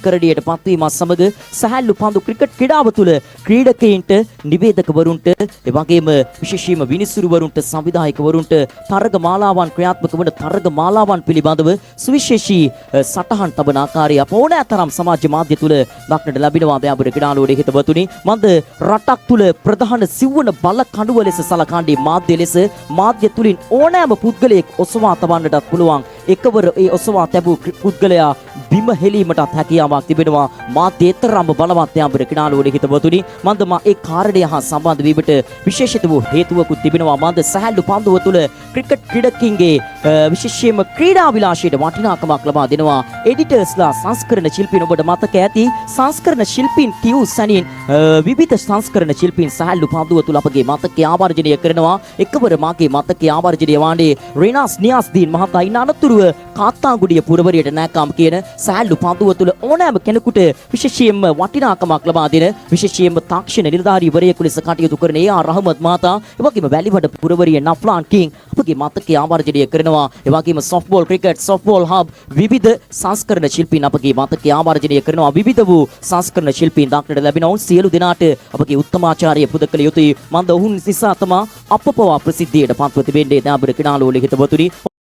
කරඩියට පත්වීමත් සමග සැහැල්ලු පන්දු ක්‍රිකට් ක්‍රීඩාව තුළ ක්‍රීඩකයින්ට නිවේදකවරුන්ට එවැගේම විශේෂයෙන්ම විනිසුරුවරුන්ට සංවිධායකවරුන්ට තරග මාලාවන් ක්‍රියාත්මක වන තරග මාලාවන් පිළිබඳව සුවිශේෂී සටහන් තබන ආකාරය අප ඕනෑතරම් සමාජ මාධ්‍ය තුළ දක්නට ලැබෙනවා. දැන් අපේ ක්‍රීඩාලෝලයේ හිතවතුනි මන්ද රටක් තුළ ප්‍රධාන සිව්වන බල කඩුව ලෙස සලකන්නේ මාධ්‍ය ලෙස මාධ්‍ය තුලින් ඕනෑම පුද්ගලයෙක් ඔසවා තබන්නටත් පුළුවන්. එකවර ඒ ඔසවා තැබූ පුද්ගලයා බිම හෙලීමටත් හැකියාවක් තිබෙනවා. මාධ්‍ය තරම්ම බලවත් යාඹර ක්‍රීඩාලෝලයේ හිතවතුනි මන්ද මා ඒ කාරණය හා සම්බන්ධ වීමට විශේෂිත වූ හේතුවකුත් තිබෙනවා. මන්ද සැහැල්ලු පන්දුව තුළ ක්‍රිකට් ක්‍රීඩකින්ගේ විශේෂයෙන්ම ක්‍රීඩා විලාසයට වටිනාකමක් ලබා දෙනවා. එඩිටර්ස්ලා සංස්කරණ ශිල්පීන් ඔබට මතක ඇති සංස්කරණ ශිල්පීන් කියූ සැනින් විවිධ සංස්කරණ ශිල්පීන් සැහැල්ලු පන්දුව තුළ අපගේ මතකය ආවර්ජනය කරනවා. එකවර මාගේ මතකය ආවර්ජනය වන්නේ රිනාස් නියාස්දීන් මහතා ඉන්න අනතුරුව කාත්තාංගුඩිය පුරවරියට නෑකම් කියන සැහැල්ලු පන්දුව තුළ ඕනෑම කෙනෙකුට විශේෂයෙන්ම වටිනාකමක් ලබා දෙන විශේෂයෙන්ම තාක්ෂණ නිලධාරීවරයෙකු ලෙස කටයුතු කරන ඒ.ආර්. රහමත් මහතා එවැගේම වැලිවඩ පුරවරිය නෆ්ලාන් කිං අපගේ මතකය ආවර්ජනය කරනවා. එවැගේම සොෆ්ට්බෝල් ක්‍රිකට් සොෆ්ට්බෝල් හබ් විවිධ සංස්කරණ ශිල්පීන් අපගේ මතකය ආවර්ජනය කරනවා. විවිධ වූ සංස්කරණ ශිල්පීන් දක්නට ලැබෙනවා. සියලු දෙනාට අපගේ උත්තමාචාර්ය පුද කළ යුතුයි. මන්ද ඔවුන් නිසා තමා අප පවා ප්‍රසිද්ධියට පත්ව තිබෙන්නේ. දාබර ක්‍රීඩාලෝලයේ හිතවතුනි